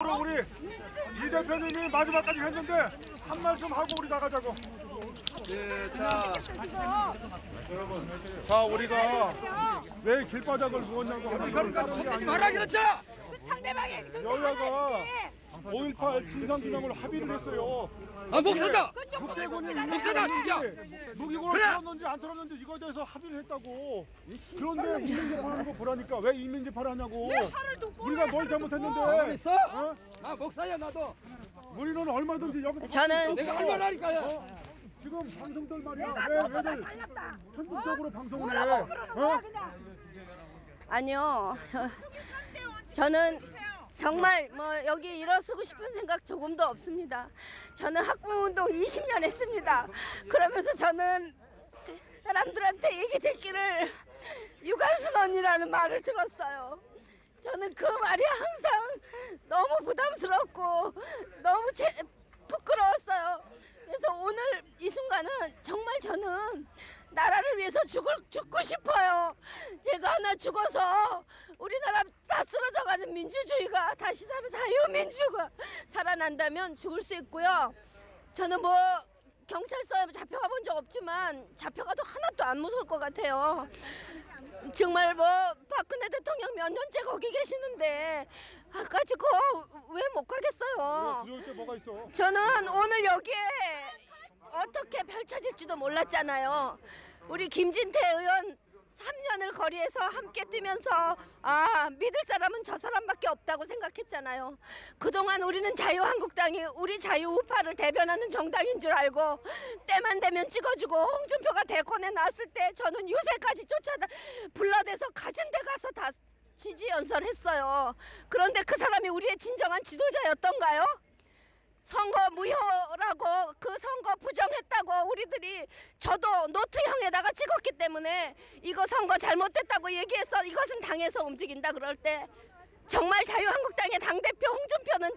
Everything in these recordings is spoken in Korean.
마지막으로 우리 이 대표님이 마지막까지 했는데 한 말씀 하고 우리 나가자고. 예, 자, 여러분, 자 우리가 왜 길바닥을 누웠냐고 하는 건 손대지 말라 그랬잖아. 여야가 5.18 진상규명을 합의를 했어요. 아 목사다. 국대군이 목사다 진짜. 무기고를 그래. 들었는지 안 들었는지 이거에 대해서 합의를 했다고. 그런데 이민재판하는 거 보라니까 왜 이민재판을 하냐고. 우리가 뭘 잘못했는데. 있어? 어? 나 목사야 나도. 우리는 얼마든지 여기 저는 내가 할 말하니까요. 지금 방송들 말이야. 왜들 편집적으로 방송을 해? 어? 아니요. 저는 정말 뭐 여기 일어서고 싶은 생각 조금도 없습니다. 저는 학부모운동 20년 했습니다. 그러면서 저는 사람들한테 얘기 듣기를 유관순 언니라는 말을 들었어요. 저는 그 말이 항상 너무 부담스럽고 너무 부끄러웠어요. 그래서 오늘 이 순간은 정말 저는 나라를 위해서 죽고 싶어요. 제가 하나 죽어서 우리나라 다 쓰러져가는 민주주의가 다시 자유민주가 살아난다면 죽을 수 있고요. 저는 뭐 경찰서에 잡혀가 본 적 없지만 잡혀가도 하나도 안 무서울 것 같아요. 정말 뭐 박근혜 대통령 몇 년째 거기 계시는데 가지고 왜 못 가겠어요. 두려울 때 뭐가 있어? 저는 오늘 여기에 어떻게 펼쳐질지도 몰랐잖아요. 우리 김진태 의원 3년을 거리에서 함께 뛰면서 믿을 사람은 저 사람밖에 없다고 생각했잖아요. 그동안 우리는 자유한국당이 우리 자유우파를 대변하는 정당인 줄 알고 때만 되면 찍어주고 홍준표가 대권에 나왔을 때 저는 유세까지 불러대서 가진 데 가서 다 지지 연설했어요. 그런데 그 사람이 우리의 진정한 지도자였던가요? 선거 무효라고 그 선거 부정했다고 우리들이 저도 노트형에다가 찍었기 때문에 이거 선거 잘못됐다고 얘기해서 이것은 당에서 움직인다 그럴 때 정말 자유한국당의 당대표 홍준표는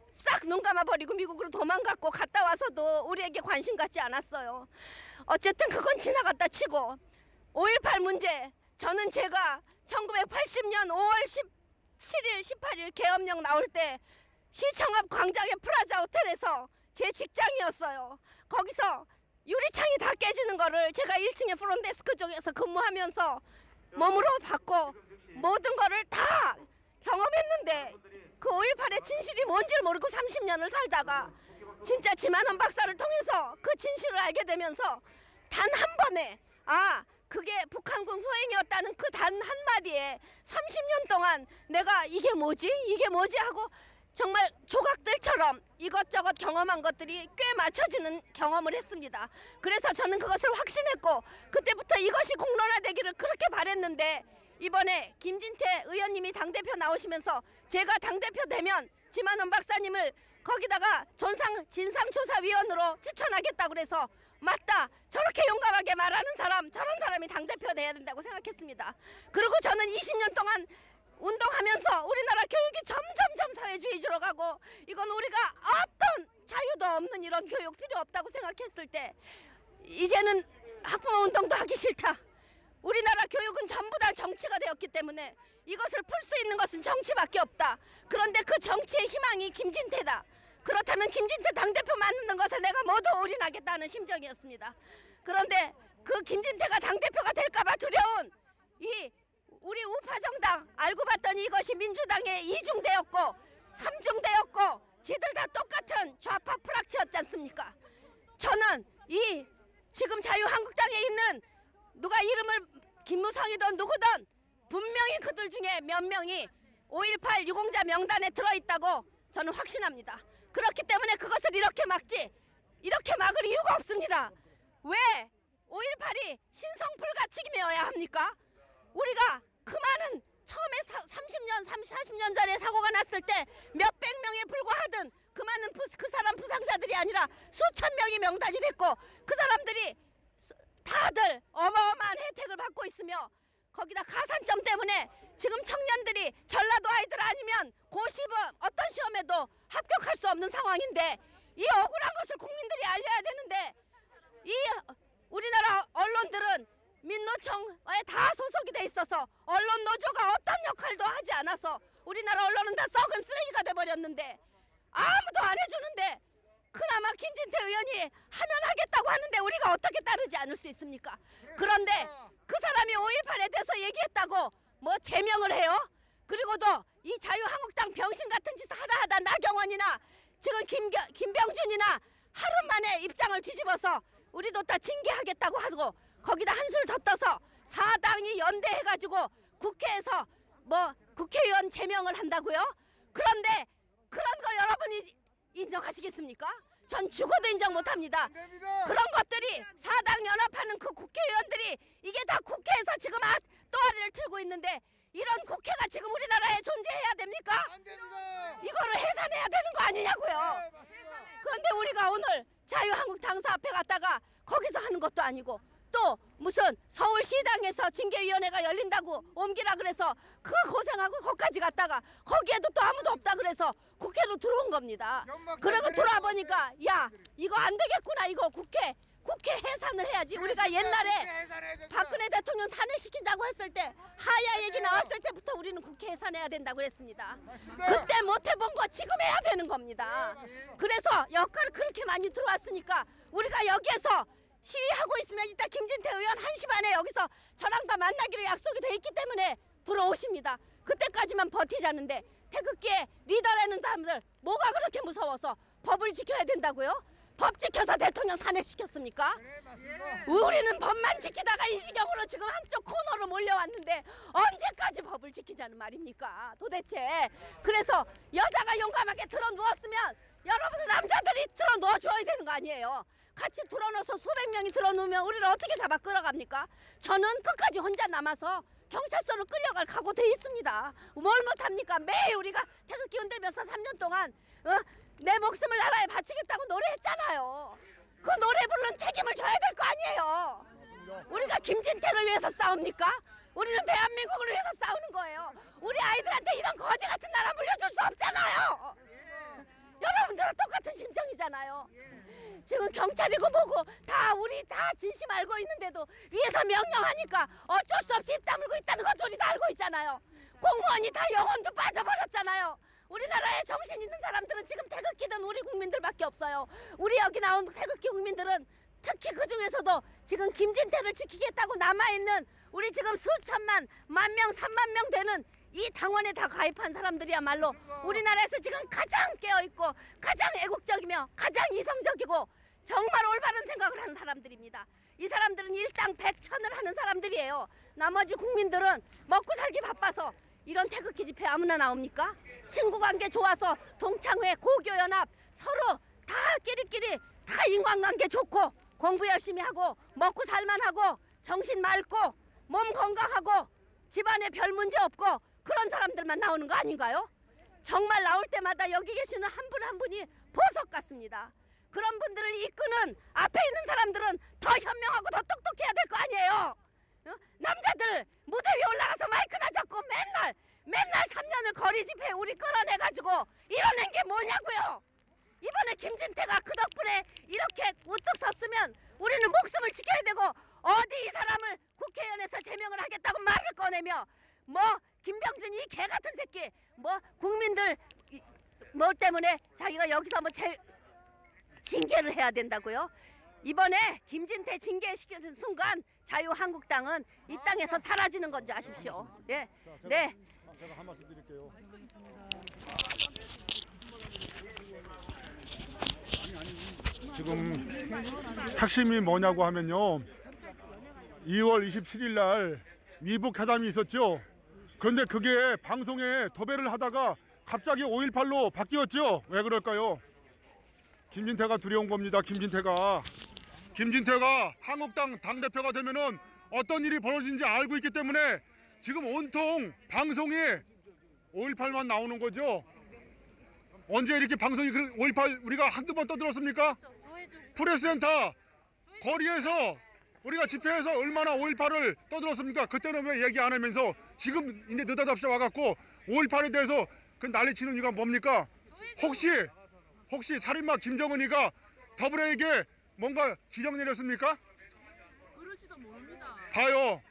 싹 눈 감아버리고 미국으로 도망갔고 갔다 와서도 우리에게 관심 갖지 않았어요. 어쨌든 그건 지나갔다 치고 5.18 문제 저는 제가 1980년 5월 17일 18일 계엄령 나올 때 시청 앞 광장의 프라자 호텔에서 제 직장이었어요. 거기서 유리창이 다 깨지는 거를 제가 1층의 프론데스크 쪽에서 근무하면서 몸으로 봤고 모든 거를 다 경험했는데 그 5.18의 진실이 뭔지를 모르고 30년을 살다가 진짜 지만원 박사를 통해서 그 진실을 알게 되면서 단 한 번에 그게 북한군 소행이었다는 그 단 한마디에 30년 동안 내가 이게 뭐지 하고 정말 조각들처럼 이것저것 경험한 것들이 꽤 맞춰지는 경험을 했습니다. 그래서 저는 그것을 확신했고 그때부터 이것이 공론화되기를 그렇게 바랬는데 이번에 김진태 의원님이 당대표 나오시면서 제가 당대표 되면 지만원 박사님을 거기다가 진상조사위원으로 추천하겠다고 그래서 맞다. 저렇게 용감하게 말하는 사람 저런 사람이 당대표 돼야 된다고 생각했습니다. 그리고 저는 20년 동안 운동하면서 우리나라 교육이 점점점 사회주의로 가고 이건 우리가 어떤 자유도 없는 이런 교육 필요 없다고 생각했을 때 이제는 학부모 운동도 하기 싫다. 우리나라 교육은 전부 다 정치가 되었기 때문에 이것을 풀 수 있는 것은 정치밖에 없다. 그런데 그 정치의 희망이 김진태다. 그렇다면 김진태 당대표 만드는 것에 내가 모두 올인하겠다는 심정이었습니다. 그런데 그 김진태가 당대표가 될까 봐 두려운 우리 우파 정당 알고 봤더니 이것이 민주당의 2중대였고 3중대였고 지들 다 똑같은 좌파 프락치였지 않습니까? 저는 지금 자유한국당에 있는 누가 이름을 김무성이든 누구든 분명히 그들 중에 몇 명이 5.18 유공자 명단에 들어있다고 저는 확신합니다. 그렇기 때문에 그것을 이렇게 막을 이유가 없습니다. 왜 5.18이 신성불가책이어야 합니까? 우리가 그 많은 처음에 30년, 40년 전에 사고가 났을 때 몇백 명에 불과하던 그 많은 그 사람 부상자들이 아니라 수천 명이 명단이 됐고 그 사람들이 다들 어마어마한 혜택을 받고 있으며 거기다 가산점 때문에 지금 청년들이 전라도 아이들 아니면 고시범 어떤 시험에도 합격할 수 없는 상황인데 이 억울한 것을 국민들이 알려야 되는데 이 우리나라 언론들은 민노총에 다 소속이 돼 있어서 언론 노조가 어떤 역할도 하지 않아서 우리나라 언론은 다 썩은 쓰레기가 돼버렸는데 아무도 안 해주는데 그나마 김진태 의원이 하면 하겠다고 하는데 우리가 어떻게 따르지 않을 수 있습니까? 그런데 그 사람이 5.18에 대해서 얘기했다고 뭐 제명을 해요? 그리고도 이 자유한국당 병신 같은 짓을 하다 나경원이나 지금 김병준이나 하루 만에 입장을 뒤집어서 우리도 다 징계하겠다고 하고 거기다 한술 더 떠서 4당이 연대해가지고 국회에서 뭐 국회의원 제명을 한다고요? 그런데 그런 거 여러분이 인정하시겠습니까? 전 죽어도 인정 못합니다. 그런 것들이 4당 연합하는 그 국회의원들이 이게 다 국회에서 지금 또아리를 틀고 있는데 이런 국회가 지금 우리나라에 존재해야 됩니까? 이거를 해산해야 되는 거 아니냐고요. 그런데 우리가 오늘 자유한국당사 앞에 갔다가 거기서 하는 것도 아니고 또 무슨 서울시당에서 징계위원회가 열린다고 옮기라 그래서 그 고생하고 거기까지 갔다가 거기에도 또 아무도 없다 그래서 국회로 들어온 겁니다. 그리고 돌아와 보니까 야 이거 안 되겠구나 이거 국회 해산을 해야지. 우리가 옛날에 박근혜 대통령 탄핵시킨다고 했을 때 하야 얘기 나왔을 때부터 우리는 국회 해산해야 된다고 그랬습니다. 그때 못 해본 거 지금 해야 되는 겁니다. 그래서 역할을 그렇게 많이 들어왔으니까 우리가 여기에서 시위하고 있으면 이따 김진태 의원 1시 반에 여기서 저랑 다 만나기로 약속이 돼 있기 때문에 들어오십니다. 그때까지만 버티자는데 태극기의 리더라는 사람들 뭐가 그렇게 무서워서 법을 지켜야 된다고요? 법 지켜서 대통령 탄핵시켰습니까? 우리는 법만 지키다가 이 지경으로 지금 한쪽 코너로 몰려왔는데 언제까지 법을 지키자는 말입니까? 도대체. 그래서 여자가 용감하게 들어 누웠으면 여러분들 남자들이 들어 누워줘야 되는 거 아니에요? 같이 들어넣어서 수백 명이 들어놓으면 우리를 어떻게 잡아 끌어갑니까? 저는 끝까지 혼자 남아서 경찰서로 끌려갈 각오 돼 있습니다. 뭘 못합니까? 매일 우리가 태극기 흔들면서 3년 동안 내 목숨을 나라에 바치겠다고 노래했잖아요. 그 노래 부른 책임을 져야 될 거 아니에요. 우리가 김진태를 위해서 싸웁니까? 우리는 대한민국을 위해서 싸우는 거예요. 우리 아이들한테 이런 거지 같은 나라 물려줄 수 없잖아요. 여러분들은 똑같은 심정이잖아요. 지금 경찰이고 뭐고 다 우리 다 진심 알고 있는데도 위에서 명령하니까 어쩔 수 없이 입 다물고 있다는 것도 우리 다 알고 있잖아요. 공무원이 다 영혼도 빠져버렸잖아요. 우리나라에 정신 있는 사람들은 지금 태극기든 우리 국민들밖에 없어요. 우리 여기 나온 태극기 국민들은 특히 그 중에서도 지금 김진태를 지키겠다고 남아있는 우리 지금 수천만, 만명, 3만 명 되는 이 당원에 다 가입한 사람들이야말로 우리나라에서 지금 가장 깨어있고 가장 애국적이며 가장 이성적이고 정말 올바른 생각을 하는 사람들입니다. 이 사람들은 일당 백천을 하는 사람들이에요. 나머지 국민들은 먹고 살기 바빠서 이런 태극기 집회 아무나 나옵니까? 친구관계 좋아서 동창회, 고교연합 서로 다 끼리끼리 다 인간관계 좋고 공부 열심히 하고 먹고 살만하고 정신 맑고 몸 건강하고 집안에 별 문제 없고 그런 사람들만 나오는 거 아닌가요? 정말 나올 때마다 여기 계시는 한 분 한 분이 보석 같습니다. 그런 분들을 이끄는 앞에 있는 사람들은 더 현명하고 더 똑똑해야 될 거 아니에요. 남자들 무대 위에 올라가서 마이크나 잡고 맨날 3년을 거리 집회 우리 끌어내가지고 이뤄낸 게 뭐냐고요. 이번에 김진태가 그 덕분에 이렇게 우뚝 섰으면 우리는 목숨을 지켜야 되고 어디 이 사람을 국회의원에서 제명을 하겠다고 말을 꺼내며 뭐 김병준이 이 개 같은 새끼 뭐 국민들 뭐 때문에 자기가 여기서 뭐 징계를 해야 된다고요? 이번에 김진태 징계시키는 순간 자유한국당은 이 땅에서 사라지는 건지 아십시오. 예, 네. 제가 한 말씀 드릴게요. 지금 핵심이 뭐냐고 하면요. 2월 27일 날 미북 회담이 있었죠. 그런데 그게 방송에 도배를 하다가 갑자기 5.18로 바뀌었죠. 왜 그럴까요? 김진태가 두려운 겁니다. 김진태가 한국당 당대표가 되면은 어떤 일이 벌어진지 알고 있기 때문에 지금 온통 방송이 5.18만 나오는 거죠. 언제 이렇게 방송이 5.18 우리가 한두 번 떠들었습니까? 프레스센터 거리에서 우리가 집회에서 얼마나 5.18을 떠들었습니까? 그때는 왜 얘기 안 하면서 지금 이제 느닷없이 와갖고 5.18에 대해서 그 난리치는 이유가 뭡니까? 혹시 살인마 김정은이가 더불어에게 뭔가 지령 내렸습니까? 그럴지도 모릅니다. 봐요.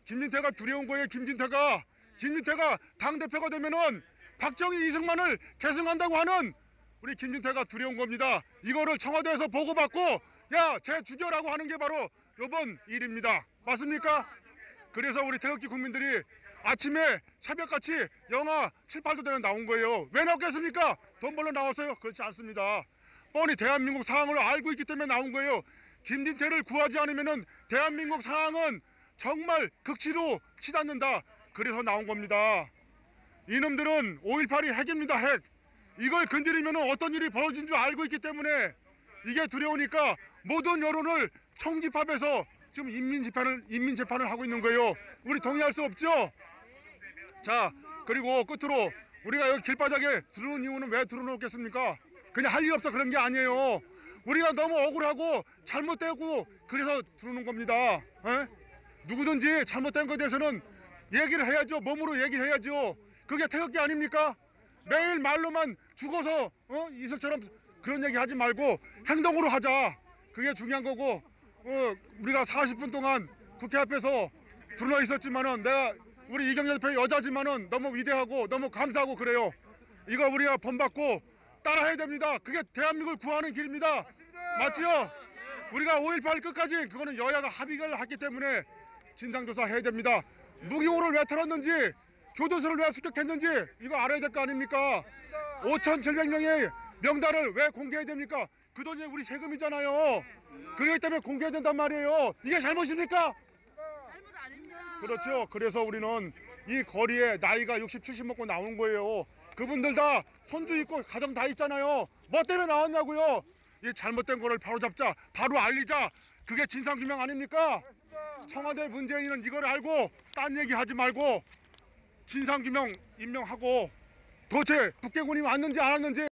김진태가 두려운 거예요. 김진태가 당대표가 되면은 박정희 이승만을 계승한다고 하는 우리 김진태가 두려운 겁니다. 이거를 청와대에서 보고받고 야, 쟤 죽여라고 하는 게 바로 이번 일입니다. 맞습니까? 그래서 우리 태극기 국민들이 아침에 새벽같이 영하 7, 8도 되는 나온 거예요. 왜 나왔겠습니까? 돈 벌러 나왔어요? 그렇지 않습니다. 뻔히 대한민국 상황을 알고 있기 때문에 나온 거예요. 김진태를 구하지 않으면 대한민국 상황은 정말 극치로 치닫는다. 그래서 나온 겁니다. 이놈들은 5.18이 핵입니다. 핵. 이걸 건드리면 어떤 일이 벌어진 줄 알고 있기 때문에 이게 두려우니까 모든 여론을 총집합해서 지금 인민재판을 하고 있는 거예요. 우리 동의할 수 없죠? 자, 그리고 끝으로 우리가 여기 길바닥에 들어오는 이유는 왜 들어놓겠습니까? 그냥 할 일 없어 그런 게 아니에요. 우리가 너무 억울하고 잘못되고 그래서 들어오는 겁니다. 에? 누구든지 잘못된 것에 대해서는 얘기를 해야죠. 몸으로 얘기를 해야죠. 그게 태극기 아닙니까? 매일 말로만 죽어서 이석처럼 그런 얘기 하지 말고 행동으로 하자. 그게 중요한 거고 우리가 40분 동안 국회 앞에서 들어 있었지만은 내가 우리 이경재 대표 여자지만은 너무 위대하고 너무 감사하고 그래요. 이거 우리가 본받고 따라해야 됩니다. 그게 대한민국을 구하는 길입니다. 맞지요? 우리가 5.18 끝까지 그거는 여야가 합의를 했기 때문에 진상조사 해야 됩니다. 무기고를 왜 털었는지 교도소를 왜 습격했는지 이거 알아야 될 거 아닙니까? 5,700명의 명단을 왜 공개해야 됩니까? 그 돈이 우리 세금이잖아요. 그렇기 때문에 공개해야 된단 말이에요. 이게 잘못입니까? 잘못 아닙니다. 그렇죠. 그래서 우리는 이 거리에 나이가 60, 70 먹고 나온 거예요. 그분들 다 손주 있고 가정 다 있잖아요. 뭐 때문에 나왔냐고요. 이 잘못된 거를 바로 잡자. 바로 알리자. 그게 진상규명 아닙니까? 청와대 문재인은 이걸 알고 딴 얘기 하지 말고 진상규명 임명하고 도대체 북괴군이 왔는지 안 왔는지